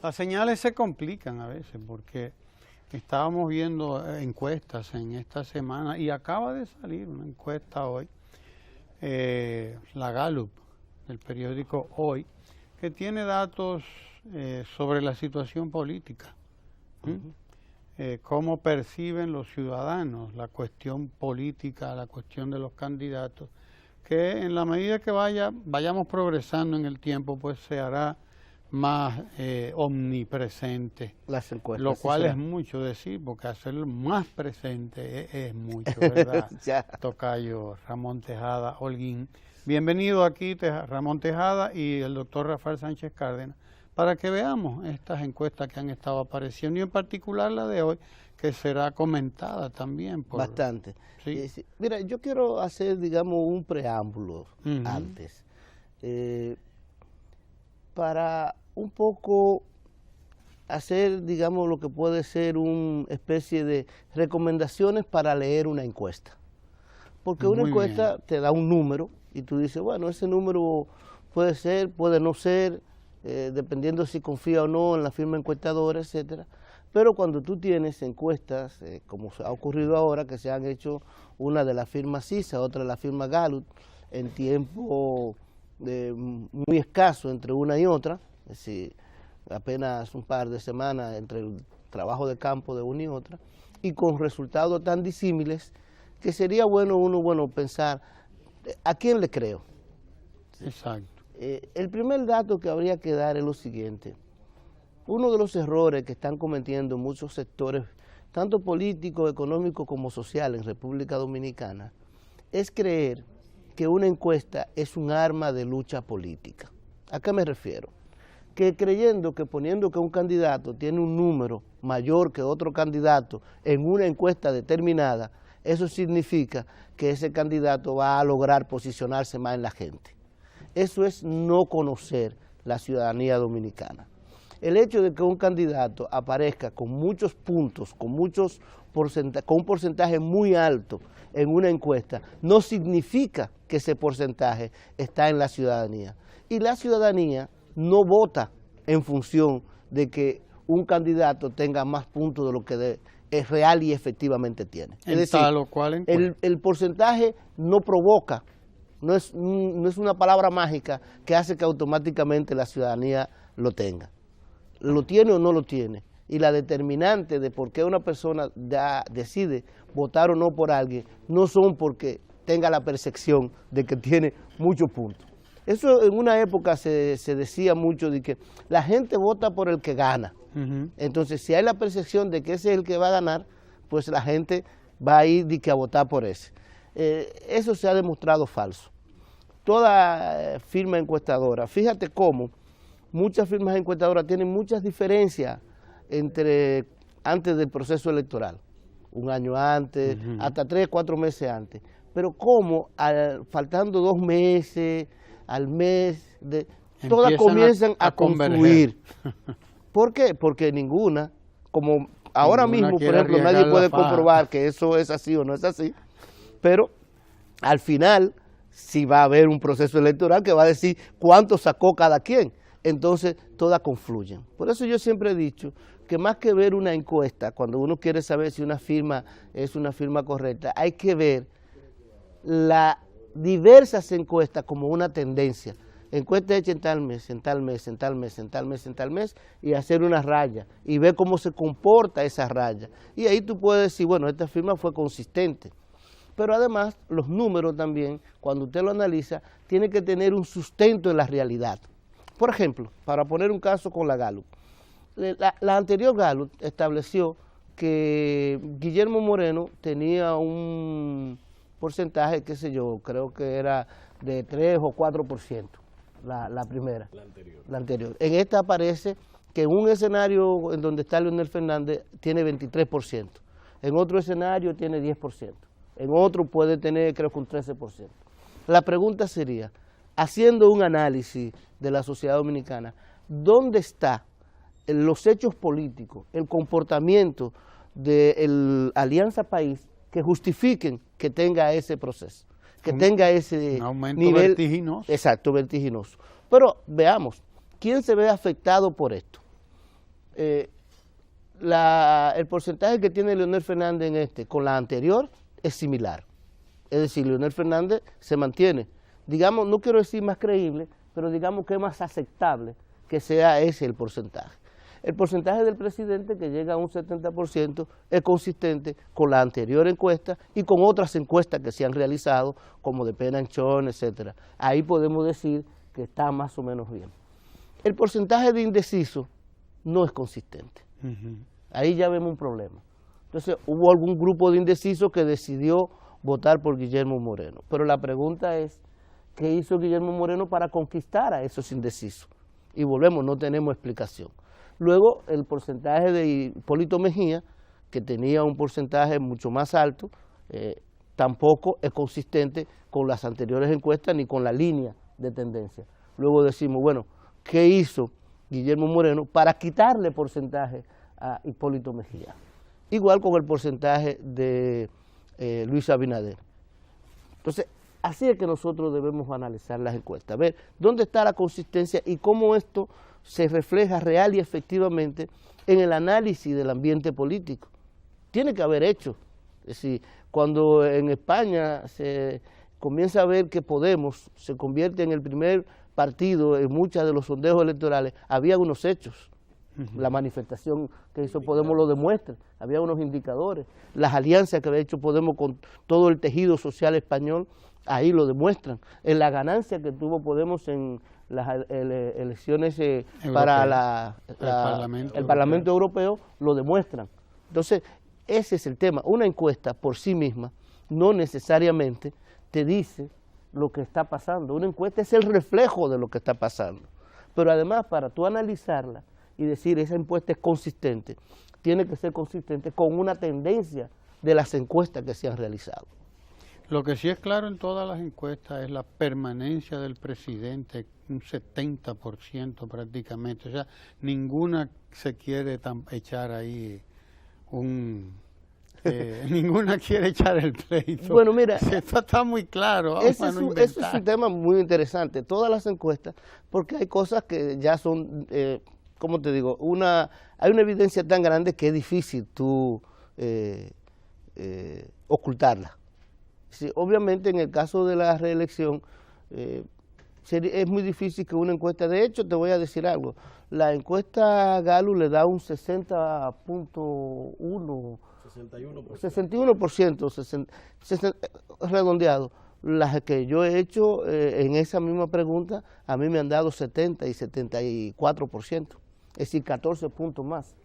Las señales se complican a veces porque estábamos viendo encuestas en esta semana y acaba de salir una encuesta hoy, la Gallup, del periódico Hoy, que tiene datos sobre la situación política. Cómo perciben los ciudadanos la cuestión política, la cuestión de los candidatos, que en la medida que vayamos progresando en el tiempo, pues se hará más omnipresente, las encuestas, lo cual es mucho decir, porque hacerlo más presente es mucho, ¿verdad? Tocayo Ramón Tejada Holguín. Bienvenido aquí, Ramón Tejada y el doctor Rafael Sánchez Cárdenas, para que veamos estas encuestas que han estado apareciendo, y en particular la de hoy, que será comentada también. Bastante. ¿Sí? Mira, yo quiero hacer, digamos, un preámbulo antes, para un poco hacer, digamos, lo que puede ser una especie de recomendaciones para leer una encuesta. Porque una encuesta te da un número y tú dices, bueno, ese número puede ser, puede no ser, dependiendo si confía o no en la firma encuestadora, etcétera. Pero cuando tú tienes encuestas, como ha ocurrido ahora, que se han hecho una de la firma CISA, otra de la firma Gallup, en tiempo muy escaso entre una y otra, es decir, apenas un par de semanas entre el trabajo de campo de una y otra, y con resultados tan disímiles, que sería uno pensar, ¿a quién le creo? Exacto. El primer dato que habría que dar es lo siguiente. Uno de los errores que están cometiendo muchos sectores, tanto políticos, económicos como sociales en República Dominicana, es creer que una encuesta es un arma de lucha política. ¿A qué me refiero? Que creyendo que poniendo que un candidato tiene un número mayor que otro candidato en una encuesta determinada, eso significa que ese candidato va a lograr posicionarse más en la gente. Eso es no conocer la ciudadanía dominicana. El hecho de que un candidato aparezca con muchos puntos, con un porcentaje muy alto en una encuesta, no significa que ese porcentaje está en la ciudadanía. Y la ciudadanía no vota en función de que un candidato tenga más puntos de lo que es real y efectivamente tiene. Es decir, el porcentaje no provoca, no es una palabra mágica que hace que automáticamente la ciudadanía lo tenga. Lo tiene o no lo tiene. Y la determinante de por qué una persona decide votar o no por alguien no son porque tenga la percepción de que tiene muchos puntos. Eso en una época se decía mucho de que la gente vota por el que gana. Entonces, si hay la percepción de que ese es el que va a ganar, pues la gente va a ir a votar por ese. Eso se ha demostrado falso. Toda firma encuestadora, fíjate cómo muchas firmas encuestadoras tienen muchas diferencias antes del proceso electoral, un año antes, hasta 3, 4 meses antes. Pero cómo faltando 2 meses, al mes, todas comienzan a confluir. ¿Por qué? Porque ninguna, como ahora mismo, por ejemplo, nadie puede comprobar que eso es así o no es así, pero al final sí va a haber un proceso electoral que va a decir cuánto sacó cada quien. Entonces, todas confluyen. Por eso yo siempre he dicho que más que ver una encuesta, cuando uno quiere saber si una firma es una firma correcta, hay que ver las diversas encuestas como una tendencia. Encuesta hecha en tal mes, en tal mes, en tal mes, en tal mes, en tal mes, y hacer una raya, y ver cómo se comporta esa raya. Y ahí tú puedes decir, bueno, esta firma fue consistente. Pero además, los números también, cuando usted lo analiza, tiene que tener un sustento en la realidad. Por ejemplo, para poner un caso con la Gallup, la anterior Gallup estableció que Guillermo Moreno tenía un porcentaje, qué sé yo, creo que era de 3 o 4%, la primera. La anterior. En esta aparece que en un escenario en donde está Leonel Fernández tiene 23%, en otro escenario tiene 10%, en otro puede tener creo que un 13%. La pregunta sería, haciendo un análisis de la sociedad dominicana, ¿dónde están los hechos políticos, el comportamiento de la Alianza País que justifiquen que tenga ese proceso, que tenga ese un aumento nivel vertiginoso? Exacto, vertiginoso. Pero veamos, ¿quién se ve afectado por esto? El porcentaje que tiene Leonel Fernández en con la anterior es similar. Es decir, Leonel Fernández se mantiene, digamos, no quiero decir más creíble, pero digamos que es más aceptable que sea ese el porcentaje. El porcentaje del presidente, que llega a un 70%, es consistente con la anterior encuesta y con otras encuestas que se han realizado, como de Penanchón, etcétera. Ahí podemos decir que está más o menos bien. El porcentaje de indecisos no es consistente. Ahí ya vemos un problema. Entonces, hubo algún grupo de indecisos que decidió votar por Guillermo Moreno. Pero la pregunta es, ¿qué hizo Guillermo Moreno para conquistar a esos indecisos? Y volvemos, no tenemos explicación. Luego, el porcentaje de Hipólito Mejía, que tenía un porcentaje mucho más alto, tampoco es consistente con las anteriores encuestas ni con la línea de tendencia. Luego decimos, bueno, ¿qué hizo Guillermo Moreno para quitarle porcentaje a Hipólito Mejía? Igual con el porcentaje de Luis Abinader. Entonces, así es que nosotros debemos analizar las encuestas, ver dónde está la consistencia y cómo esto se refleja real y efectivamente en el análisis del ambiente político. Tiene que haber hechos. Es decir, cuando en España se comienza a ver que Podemos se convierte en el primer partido en muchos de los sondeos electorales, había unos hechos. La manifestación que hizo Podemos lo demuestra, había unos indicadores. Las alianzas que había hecho Podemos con todo el tejido social español, ahí lo demuestran. En la ganancia que tuvo Podemos en las elecciones para el Parlamento Europeo, lo demuestran. Entonces, ese es el tema. Una encuesta por sí misma no necesariamente te dice lo que está pasando. Una encuesta es el reflejo de lo que está pasando. Pero además, para tú analizarla y decir esa encuesta es consistente, tiene que ser consistente con una tendencia de las encuestas que se han realizado. Lo que sí es claro en todas las encuestas es la permanencia del presidente, un 70% prácticamente. O sea, ninguna se quiere echar ahí ninguna quiere echar el pleito. Bueno, mira, esto está muy claro. Ese es un tema muy interesante, todas las encuestas, porque hay cosas que ya son, ¿cómo te digo? Hay una evidencia tan grande que es difícil tú ocultarla. Sí, obviamente en el caso de la reelección es muy difícil que una encuesta, de hecho te voy a decir algo, la encuesta Galo le da un 60.1, 61%, redondeado. Las que yo he hecho en esa misma pregunta, a mí me han dado 70 y 74%, es decir, 14 puntos más.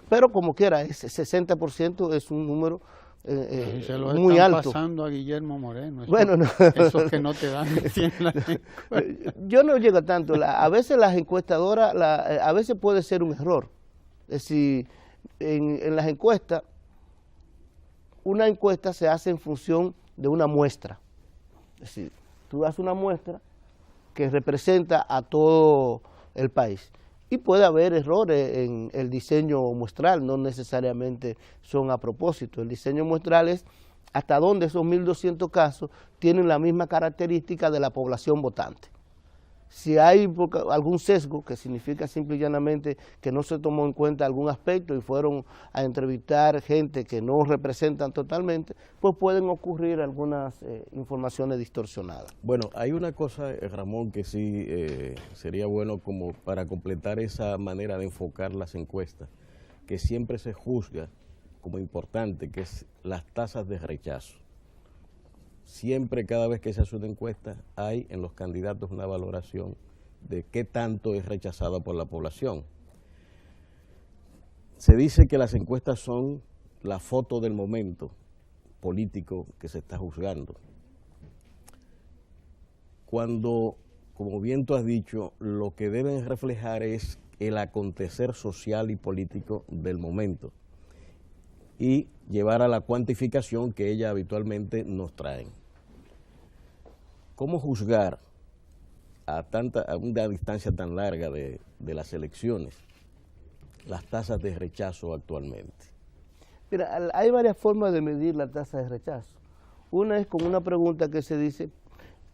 Pero como quiera, ese 60% es un número se lo muy están alto. Pasando a Guillermo Moreno. Bueno, no. Esos que no te dan. Yo no llego tanto. A veces las encuestadoras, a veces puede ser un error. Es decir, en las encuestas, una encuesta se hace en función de una muestra. Es decir, tú das una muestra que representa a todo el país. Y puede haber errores en el diseño muestral, no necesariamente son a propósito. El diseño muestral es hasta dónde esos 1.200 casos tienen la misma característica de la población votante. Si hay algún sesgo, que significa simple y llanamente que no se tomó en cuenta algún aspecto y fueron a entrevistar gente que no representan totalmente, pues pueden ocurrir algunas informaciones distorsionadas. Bueno, hay una cosa, Ramón, que sí sería bueno como para completar esa manera de enfocar las encuestas, que siempre se juzga como importante, que es las tasas de rechazo. Siempre, cada vez que se hace una encuesta, hay en los candidatos una valoración de qué tanto es rechazada por la población. Se dice que las encuestas son la foto del momento político que se está juzgando. Cuando, como bien tú has dicho, lo que deben reflejar es el acontecer social y político del momento y llevar a la cuantificación que ellas habitualmente nos traen. ¿Cómo juzgar a una distancia tan larga de las elecciones las tasas de rechazo actualmente? Mira, hay varias formas de medir la tasa de rechazo. Una es con una pregunta que se dice,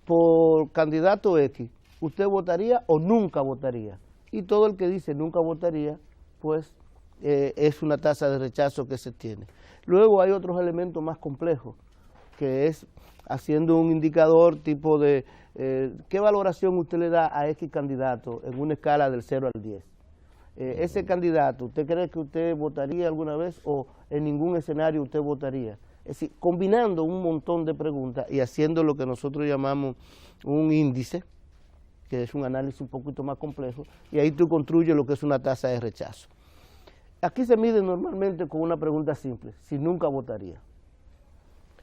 por candidato X, ¿usted votaría o nunca votaría? y todo el que dice nunca votaría, pues es una tasa de rechazo que se tiene. Luego hay otros elementos más complejos, que es haciendo un indicador tipo de qué valoración usted le da a X candidato en una escala del 0 al 10. Ese candidato, ¿usted cree que usted votaría alguna vez o en ningún escenario usted votaría? Es decir, combinando un montón de preguntas y haciendo lo que nosotros llamamos un índice, que es un análisis un poquito más complejo, y ahí tú construyes lo que es una tasa de rechazo. Aquí se mide normalmente con una pregunta simple, si nunca votaría.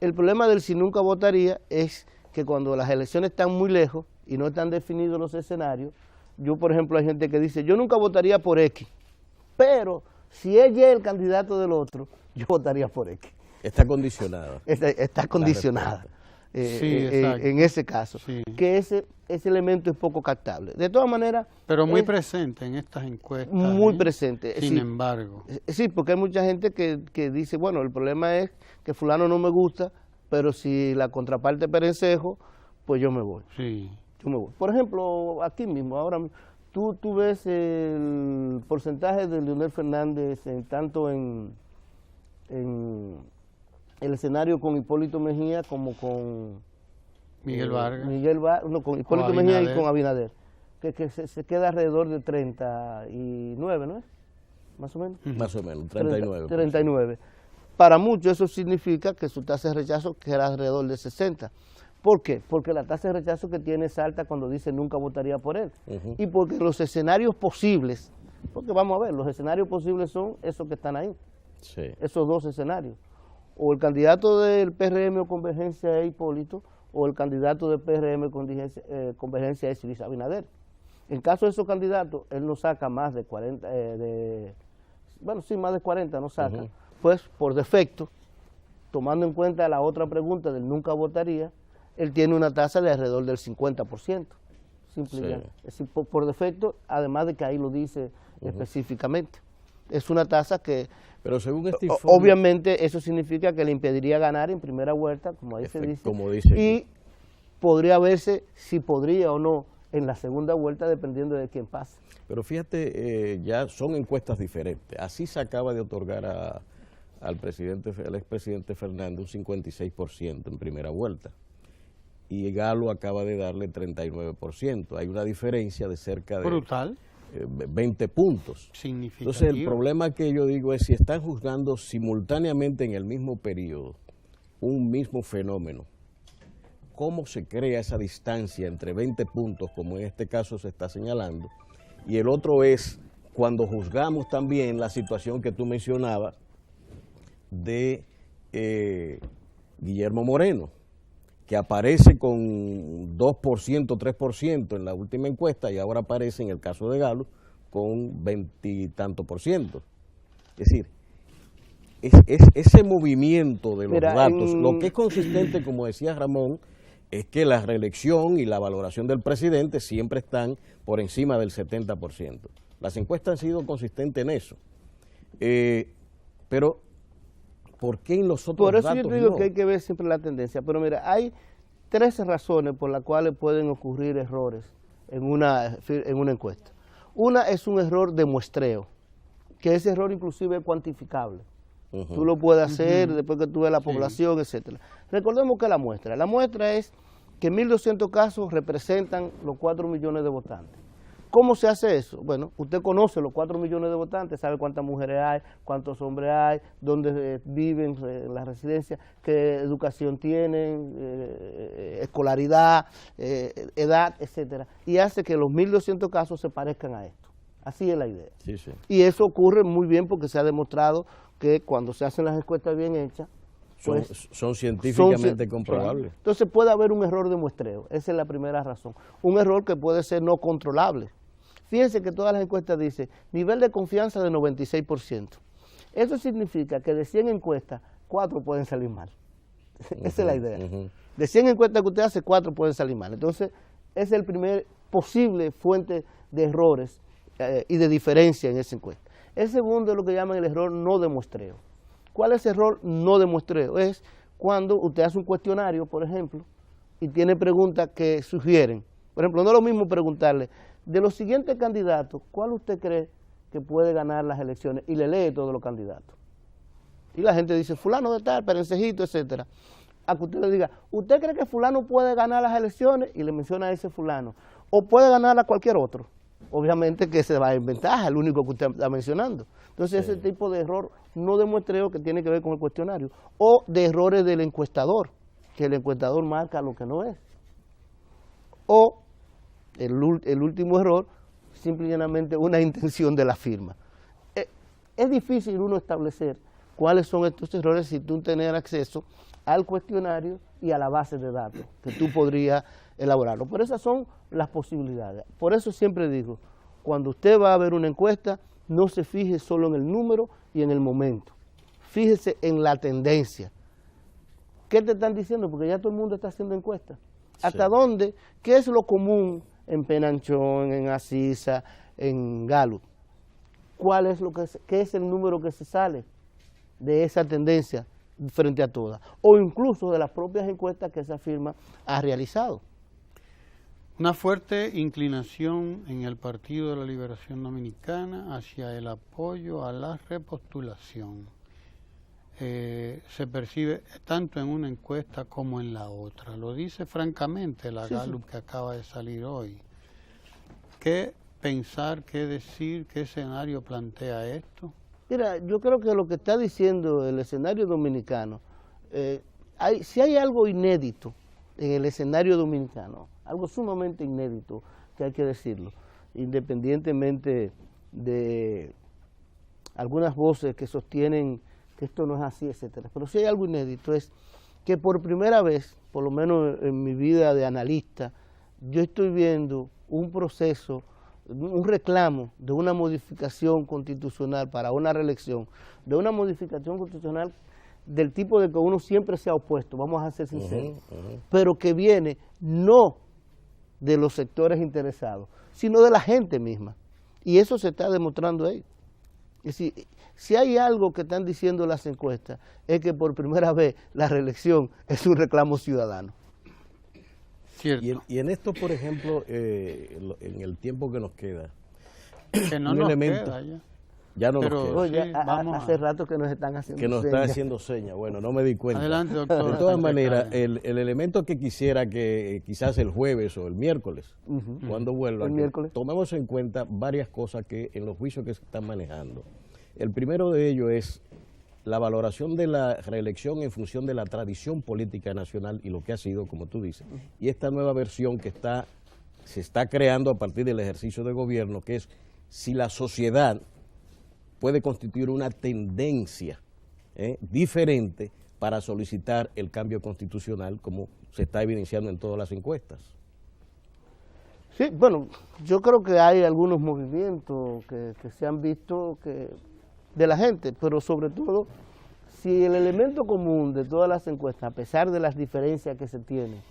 El problema del si nunca votaría es que cuando las elecciones están muy lejos y no están definidos los escenarios, yo por ejemplo hay gente que dice, yo nunca votaría por X, pero si ella es el candidato del otro, yo votaría por X. Está condicionada. Está condicionada. En ese caso, sí. Que ese elemento es poco captable. De todas maneras... Pero muy presente en estas encuestas. Muy presente. Sin embargo. Sí, porque hay mucha gente que dice, bueno, el problema es que fulano no me gusta, pero si la contraparte es Perencejo, pues yo me voy. Sí. Yo me voy. Por ejemplo, aquí mismo, ahora tú ves el porcentaje de Leonel Fernández tanto en el escenario con Hipólito Mejía como con Miguel Vargas. Con Hipólito Mejía y con Abinader, que se queda alrededor de 39, ¿no es? Más o menos. Más o menos, 39. 39. Para muchos eso significa que su tasa de rechazo queda alrededor de 60. ¿Por qué? Porque la tasa de rechazo que tiene es alta cuando dice nunca votaría por él. Y porque los escenarios posibles, porque vamos a ver, los escenarios posibles son esos que están ahí. Sí. Esos dos escenarios. O el candidato del PRM o Convergencia es Hipólito, o el candidato del PRM Convergencia es Luis Abinader. En caso de esos candidatos, él no saca más de 40, más de 40 no saca, pues por defecto, tomando en cuenta la otra pregunta del nunca votaría, él tiene una tasa de alrededor del 50%, simplemente. Sí. Es decir, por defecto, además de que ahí lo dice específicamente. Es una tasa que... Pero según este informe, obviamente eso significa que le impediría ganar en primera vuelta, como ahí se dice, y podría verse si podría o no en la segunda vuelta dependiendo de quién pase. Pero fíjate, ya son encuestas diferentes. Así se acaba de otorgar al expresidente Fernández un 56% en primera vuelta. Y Galo acaba de darle 39%. Hay una diferencia de cerca de... Brutal. 20 puntos. Significativo. Entonces el problema que yo digo es si están juzgando simultáneamente en el mismo periodo un mismo fenómeno, ¿cómo se crea esa distancia entre 20 puntos, como en este caso se está señalando? Y el otro es cuando juzgamos también la situación que tú mencionabas de Guillermo Moreno, que aparece con 2%, 3% en la última encuesta y ahora aparece en el caso de Galo con 20 y tanto %. Es decir, ese movimiento de los datos, lo que es consistente, como decía Ramón, es que la reelección y la valoración del presidente siempre están por encima del 70%. Las encuestas han sido consistentes en eso. Pero ¿por qué en los otros datos no? Por eso yo digo que hay que ver siempre la tendencia. Pero mira, hay 13 razones por las cuales pueden ocurrir errores en una encuesta. Una es un error de muestreo, que ese error inclusive es cuantificable. Tú lo puedes hacer después que tú ves la población, etcétera. Recordemos que la muestra es que 1.200 casos representan los 4 millones de votantes. ¿Cómo se hace eso? Bueno, usted conoce los 4 millones de votantes, sabe cuántas mujeres hay, cuántos hombres hay, dónde viven en la residencia, qué educación tienen, escolaridad, edad, etcétera. Y hace que los 1.200 casos se parezcan a esto. Así es la idea. Sí, sí. Y eso ocurre muy bien porque se ha demostrado que cuando se hacen las encuestas bien hechas, pues, son científicamente comprobables. Entonces puede haber un error de muestreo, esa es la primera razón. Un error que puede ser no controlable. Fíjense que todas las encuestas dicen nivel de confianza de 96%. Eso significa que de 100 encuestas, 4 pueden salir mal. Esa es la idea. De 100 encuestas que usted hace, 4 pueden salir mal. Entonces, ese es el primer posible fuente de errores y de diferencia en esa encuesta. El segundo es lo que llaman el error no de muestreo. ¿Cuál es el error no de muestreo? Es cuando usted hace un cuestionario, por ejemplo, y tiene preguntas que sugieren Por ejemplo, no es lo mismo preguntarle, de los siguientes candidatos, ¿cuál usted cree que puede ganar las elecciones? Y le lee todos los candidatos. Y la gente dice, fulano de tal, Perencejito, etcétera. A que usted le diga, ¿usted cree que fulano puede ganar las elecciones? Y le menciona a ese fulano. O puede ganar a cualquier otro. Obviamente que se va en ventaja, el único que usted está mencionando. Entonces ese tipo de error no de muestreo que tiene que ver con el cuestionario. O de errores del encuestador, que el encuestador marca lo que no es. O el último error, simple y llanamente una intención de la firma. Es difícil uno establecer cuáles son estos errores si tú tienes acceso al cuestionario y a la base de datos que tú podrías elaborarlo. Pero esas son las posibilidades. Por eso siempre digo, cuando usted va a ver una encuesta, no se fije solo en el número y en el momento. Fíjese en la tendencia. ¿Qué te están diciendo? Porque ya todo el mundo está haciendo encuestas. ¿Hasta dónde? ¿Qué es lo común en Penanchón, en Acisa, en Gallup? ¿Cuál es qué es el número que se sale de esa tendencia frente a todas? O incluso de las propias encuestas que esa firma ha realizado. Una fuerte inclinación en el Partido de la Liberación Dominicana hacia el apoyo a la repostulación. Se percibe tanto en una encuesta como en la otra. Lo dice francamente la Gallup que acaba de salir hoy. ¿Qué pensar, qué decir, qué escenario plantea esto? Mira, yo creo que lo que está diciendo el escenario dominicano, si hay algo inédito en el escenario dominicano, algo sumamente inédito, que hay que decirlo, independientemente de algunas voces que sostienen que esto no es así, etcétera. Pero si hay algo inédito es que por primera vez, por lo menos en mi vida de analista, yo estoy viendo un proceso, un reclamo de una modificación constitucional para una reelección, de una modificación constitucional del tipo de que uno siempre se ha opuesto, vamos a ser sinceros, pero que viene no de los sectores interesados, sino de la gente misma. Y eso se está demostrando ahí. Es decir, si hay algo que están diciendo las encuestas, es que por primera vez la reelección es un reclamo ciudadano. Cierto. Y en esto, por ejemplo, en el tiempo que nos queda, que no nos queda ya. Ya no pero nos queda. Oye, hace rato que nos están haciendo que nos señas. está haciendo señas. Bueno, no me di cuenta. Adelante, doctor. De todas maneras, el elemento que quisiera que quizás el jueves o el miércoles, cuando vuelva, tomemos en cuenta varias cosas que en los juicios que se están manejando. El primero de ellos es la valoración de la reelección en función de la tradición política nacional y lo que ha sido, como tú dices, y esta nueva versión que se está creando a partir del ejercicio de gobierno, que es si la sociedad puede constituir una tendencia diferente para solicitar el cambio constitucional, como se está evidenciando en todas las encuestas. Sí, bueno, yo creo que hay algunos movimientos que se han visto de la gente, pero sobre todo, si el elemento común de todas las encuestas, a pesar de las diferencias que se tienen,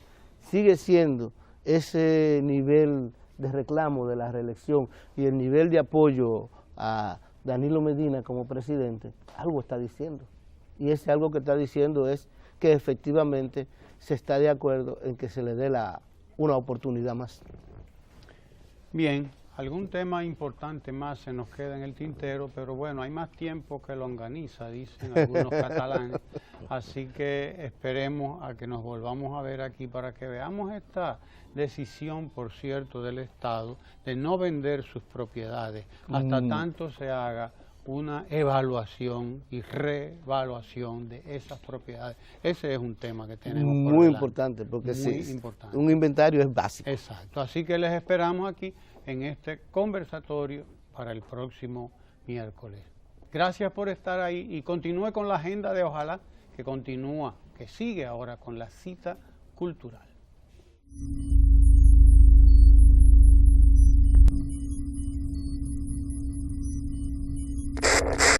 sigue siendo ese nivel de reclamo de la reelección y el nivel de apoyo a Danilo Medina como presidente, algo está diciendo. Y ese algo que está diciendo es que efectivamente se está de acuerdo en que se le dé una oportunidad más. Bien, algún tema importante más se nos queda en el tintero, pero bueno, hay más tiempo que longaniza, dicen algunos catalanes, así que esperemos a que nos volvamos a ver aquí para que veamos esta decisión, por cierto, del Estado de no vender sus propiedades hasta tanto se haga una evaluación y reevaluación de esas propiedades. Ese es un tema que tenemos muy importante, porque un inventario es básico. Exacto, así que les esperamos aquí en este conversatorio para el próximo miércoles. Gracias por estar ahí y continúe con la agenda de Ojalá, que continúa, que sigue ahora con la cita cultural.